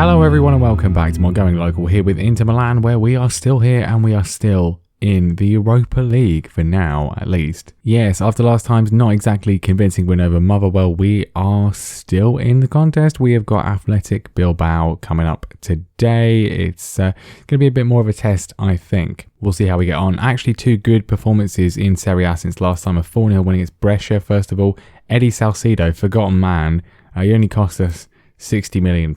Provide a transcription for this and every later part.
Hello everyone and welcome back to my Going Local here with Inter Milan, where we are still here and we are still in the Europa League for now at least. Yes, after last time's not exactly convincing win over Motherwell, we are still in the contest. We have got Athletic Bilbao coming up today. It's going to be a bit more of a test, I think. We'll see how we get on. Actually, two good performances in Serie A since last time. A 4-0 win against Brescia, first of all. Eddie Salcido, forgotten man. He only cost us £60 million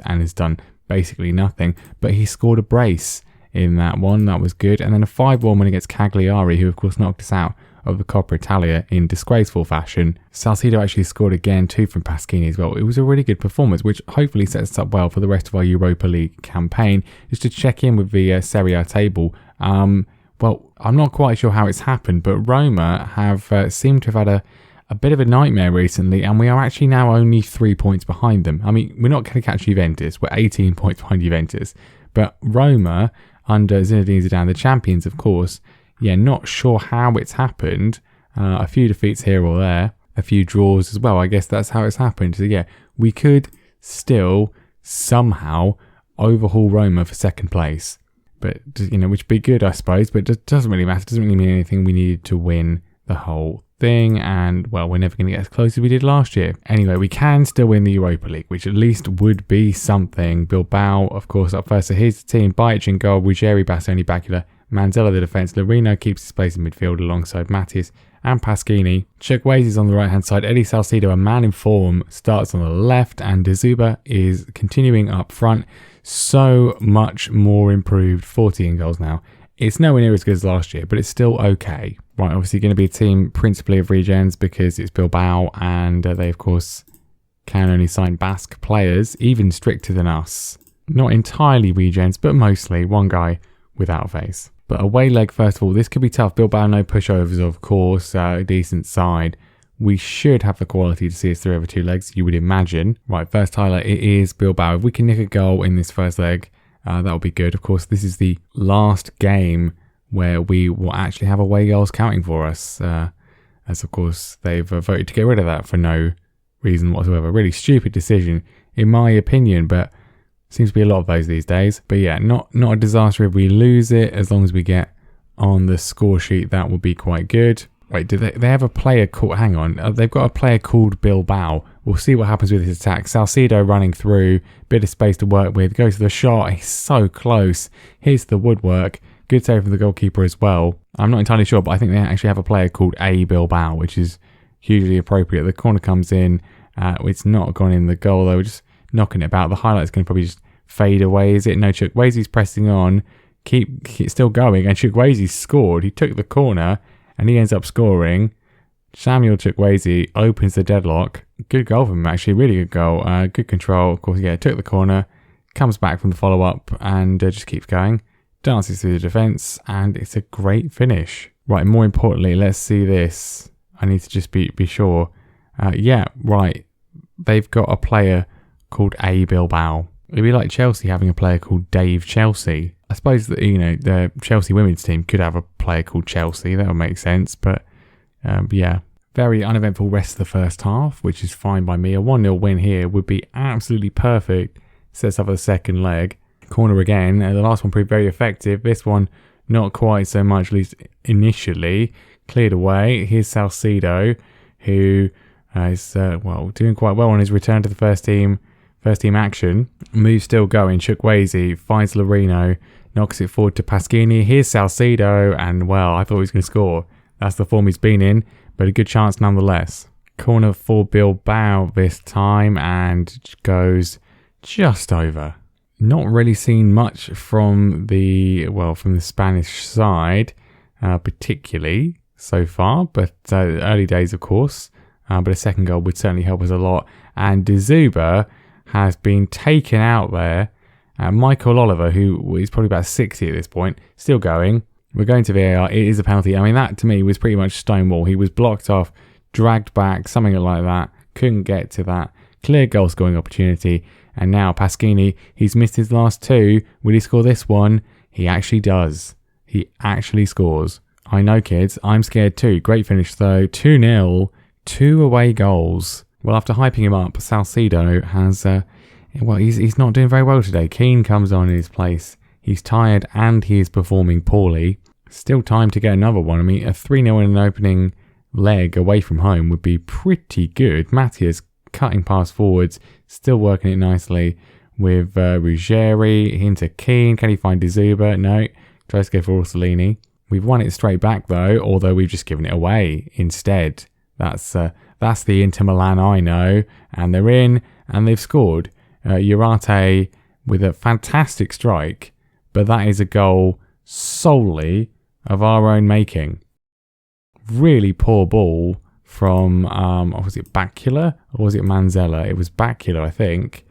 and has done basically nothing, but he scored a brace in that one. That was good. And then a 5-1 win against Cagliari, who of course knocked us out of the Coppa Italia in disgraceful fashion. Salcido actually scored again, 2 from Pasquini as well. It was a really good performance, which hopefully sets us up well for the rest of our Europa League campaign. Just to check in with the Serie A table, well, I'm not quite sure how it's happened, but Roma have seemed to have had a bit of a nightmare recently, and we are actually now only 3 points behind them. I mean, we're not going to catch Juventus. We're 18 points behind Juventus. But Roma, under Zinedine Zidane, the champions, of course, not sure how it's happened. A few defeats here or there, a few draws as well. I guess that's how it's happened. So we could still somehow overhaul Roma for second place. But, which would be good, I suppose. But it doesn't really matter. It doesn't really mean anything. We needed to win the whole thing, and well, we're never going to get as close as we did last year. Anyway, we can still win the Europa League, which at least would be something. Bilbao, of course, up first. So here's the team: Bajic in goal, Ruggieri, Bastoni, Bakula, Manzella the defence, Lorino keeps his place in midfield alongside Mattis and Pasquini. Chukwueze is on the right hand side. Eddie Salcido, a man in form, starts on the left, and De Zuba is continuing up front. So much more improved, 40 in goals now. It's nowhere near as good as last year, but it's still okay. Right, obviously going to be a team principally of regens because it's Bilbao, and they, of course, can only sign Basque players, even stricter than us. Not entirely regens, but mostly. One guy without a face. But away leg, first of all, this could be tough. Bilbao, no pushovers, of course, a decent side. We should have the quality to see us through over 2 legs, you would imagine. Right, first highlight, it is Bilbao. If we can nick a goal in this first leg, that would be good. Of course, this is the last game where we will actually have away goals counting for us, as of course they've voted to get rid of that for no reason whatsoever. Really stupid decision, in my opinion, but seems to be a lot of those these days. But not a disaster if we lose it, as long as we get on the score sheet. That would be quite good. Wait, do they have a player called... Hang on. They've got a player called Bilbao. We'll see what happens with his attack. Salcido running through. Bit of space to work with. Goes to the shot. He's so close. Here's the woodwork. Good save from the goalkeeper as well. I'm not entirely sure, but I think they actually have a player called A Bilbao, which is hugely appropriate. The corner comes in. It's not gone in the goal, though. We're just knocking it about. The highlight's going to probably just fade away, is it? No, Chukwueze's pressing on. Keep still going. And Chukwueze scored. He took the corner, and he ends up scoring. Samuel Chukwueze opens the deadlock. Good goal from him, actually. Really good goal. Good control. Of course, took the corner. Comes back from the follow-up and just keeps going. Dances through the defence, and it's a great finish. Right, more importantly, let's see this. I need to just be sure. Right. They've got a player called A Bilbao. It'd be like Chelsea having a player called Dave Chelsea. I suppose that, the Chelsea women's team could have a player called Chelsea. That would make sense. But, very uneventful rest of the first half, which is fine by me. A 1-0 win here would be absolutely perfect. Sets up for the second leg. Corner again. The last one proved very effective. This one, not quite so much, at least initially. Cleared away. Here's Salcido, who is, doing quite well on his return to the first team action. Move still going. Chukwueze finds Lorino, knocks it forward to Pasquini. Here's Salcido, and I thought he was going to score. That's the form he's been in, but a good chance nonetheless. Corner for Bilbao this time, and goes just over. Not really seen much from the Spanish side, particularly so far, but early days, of course. But a second goal would certainly help us a lot. And De Zuba has been taken out there. Michael Oliver, who is probably about 60 at this point, still going. We're going to VAR. It is a penalty. I mean, that to me was pretty much stonewall. He was blocked off, dragged back, something like that. Couldn't get to that. Clear goal scoring opportunity. And now Pasquini, he's missed his last 2. Will he score this one? He actually does. He actually scores. I know, kids. I'm scared too. Great finish though. 2-0. 2 away goals. Well, after hyping him up, Salcido has Well, he's not doing very well today. Keane comes on in his place. He's tired and he is performing poorly. Still time to get another one. I mean, a 3-0 in an opening leg away from home would be pretty good. Matthias cutting past forwards, still working it nicely with Ruggieri into Keane. Can he find De Zuba? No. Tries to go for Orsolini. We've won it straight back though, although we've just given it away instead. That's the Inter Milan I know, and they're in and they've scored. Urate with a fantastic strike, but that is a goal solely of our own making. Really poor ball from, was it Bacula or was it Manzella? It was Bacula, I think.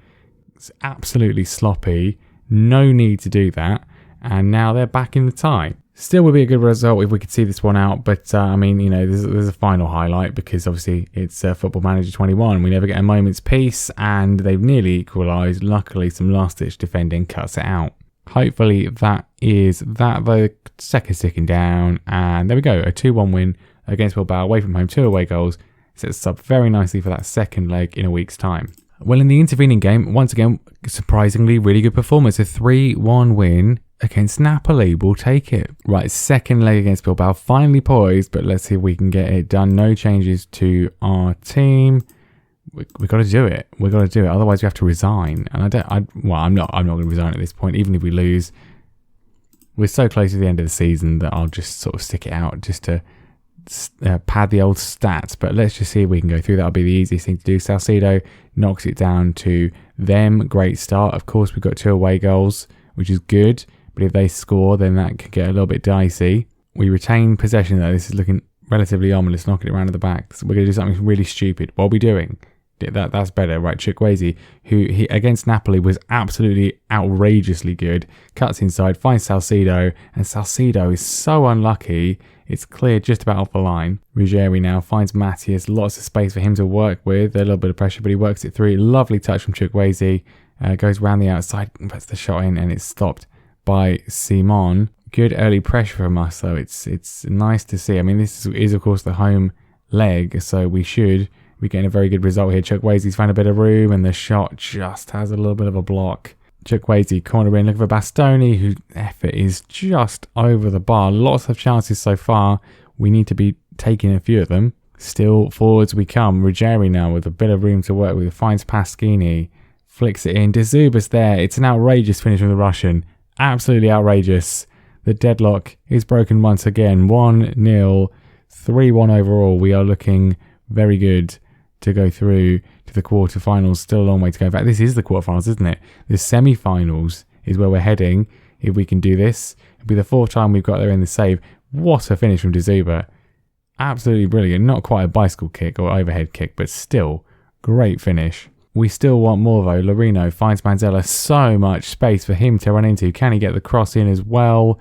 It's absolutely sloppy. No need to do that. And now they're back in the tie. Still would be a good result if we could see this one out. But, I mean, you know, there's a final highlight because obviously it's Football Manager 21. We never get a moment's peace and they've nearly equalised. Luckily, some last-ditch defending cuts it out. Hopefully that is that. The second ticking down. And there we go. A 2-1 win against Bilbao away from home. 2 away goals. Sets us up very nicely for that second leg in a week's time. Well, in the intervening game, once again, surprisingly really good performance. A 3-1 win against Napoli. We'll take it. Right, second leg against Bilbao. Finally poised, but let's see if we can get it done. No changes to our team. We've got to do it. We've got to do it. Otherwise, we have to resign. And I'm not going to resign at this point, even if we lose. We're so close to the end of the season that I'll just sort of stick it out just to pad the old stats. But let's just see if we can go through. That'll be the easiest thing to do. Salcedo knocks it down to them. Great start. Of course, we've got 2 away goals, which is good. But if they score, then that could get a little bit dicey. We retain possession, though. This is looking relatively ominous, knocking it around at the back. So we're going to do something really stupid. What are we doing? That's better, right? Chukwueze, who against Napoli was absolutely outrageously good, cuts inside, finds Salcedo, and Salcedo is so unlucky. It's cleared just about off the line. Ruggieri now finds Matthias, lots of space for him to work with, a little bit of pressure, but he works it through. Lovely touch from Chukwueze, goes round the outside, puts the shot in, and it's stopped by Simon. Good early pressure from us, though. It's nice to see. I mean, this is of course the home leg, so we should be getting a very good result here. Chukwueze's found a bit of room, and the shot just has a little bit of a block. Chukwueze corner in, looking for Bastoni, whose effort is just over the bar. Lots of chances so far. We need to be taking a few of them. Still forwards we come. Ruggieri now with a bit of room to work with. Finds Pasquini, flicks it in. De Zuba's there. It's an outrageous finish from the Russian. Absolutely outrageous. The deadlock is broken once again. 1-0, 3-1 overall. We are looking very good to go through to the quarterfinals. Still a long way to go. In fact, this is the quarterfinals, isn't it? The semi-finals is where we're heading. If we can do this, it'll be the 4th time we've got there in the save. What a finish from De Zuba. Absolutely brilliant. Not quite a bicycle kick or overhead kick, but still great finish. We still want more though. Lorino finds Manzella. So much space for him to run into. Can he get the cross in as well?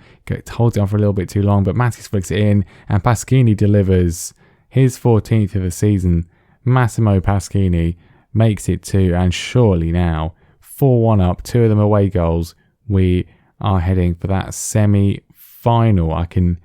Holds it on for a little bit too long, but Matis flicks it in, and Pasquini delivers his 14th of the season. Massimo Pasquini makes it 2, and surely now 4-1 up, 2 of them away goals. We are heading for that semi-final. I can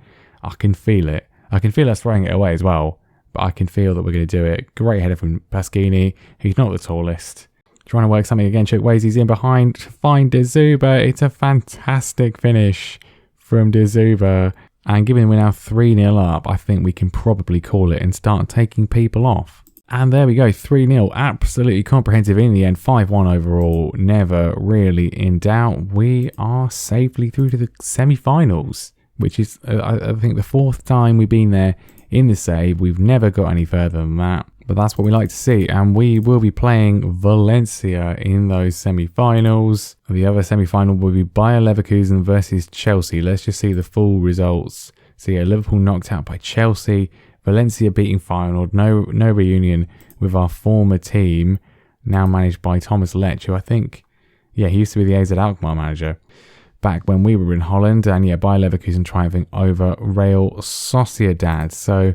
feel it. I can feel us throwing it away as well. But I can feel that we're going to do it. Great header from Pasquini. He's not the tallest. Trying to work something again. Chukwueze's in behind to find De Zuba. It's a fantastic finish from De Zuba. And given we're now 3-0 up, I think we can probably call it and start taking people off. And there we go. 3-0. Absolutely comprehensive in the end. 5-1 overall. Never really in doubt. We are safely through to the semi-finals, which is, I think, the 4th time we've been there in the save. We've never got any further than that, but that's what we like to see. And we will be playing Valencia in those semi-finals. The other semi-final will be Bayer Leverkusen versus Chelsea. Let's just see the full results. So yeah, Liverpool knocked out by Chelsea. Valencia beating Feyenoord. No reunion with our former team, now managed by Thomas Lech, who I think, yeah, he used to be the AZ Alkmaar manager back when we were in Holland. And yeah, Bayer Leverkusen triumphing over Real Sociedad. So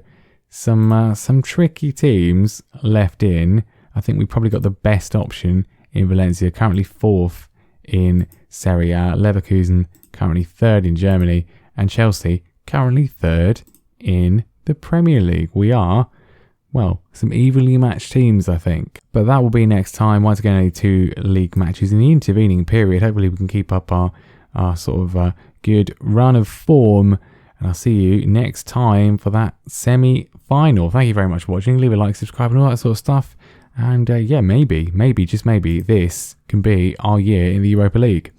some tricky teams left in. I think we probably got the best option in Valencia, currently 4th in Serie A. Leverkusen currently 3rd in Germany, and Chelsea currently 3rd in the Premier League. We are well, some evenly matched teams, I think. But that will be next time. Once again, only 2 league matches in the intervening period. Hopefully we can keep up our sort of good run of form. And I'll see you next time for that semi-final. Thank you very much for watching. Leave a like, subscribe and all that sort of stuff. And yeah, maybe, just maybe, this can be our year in the Europa League.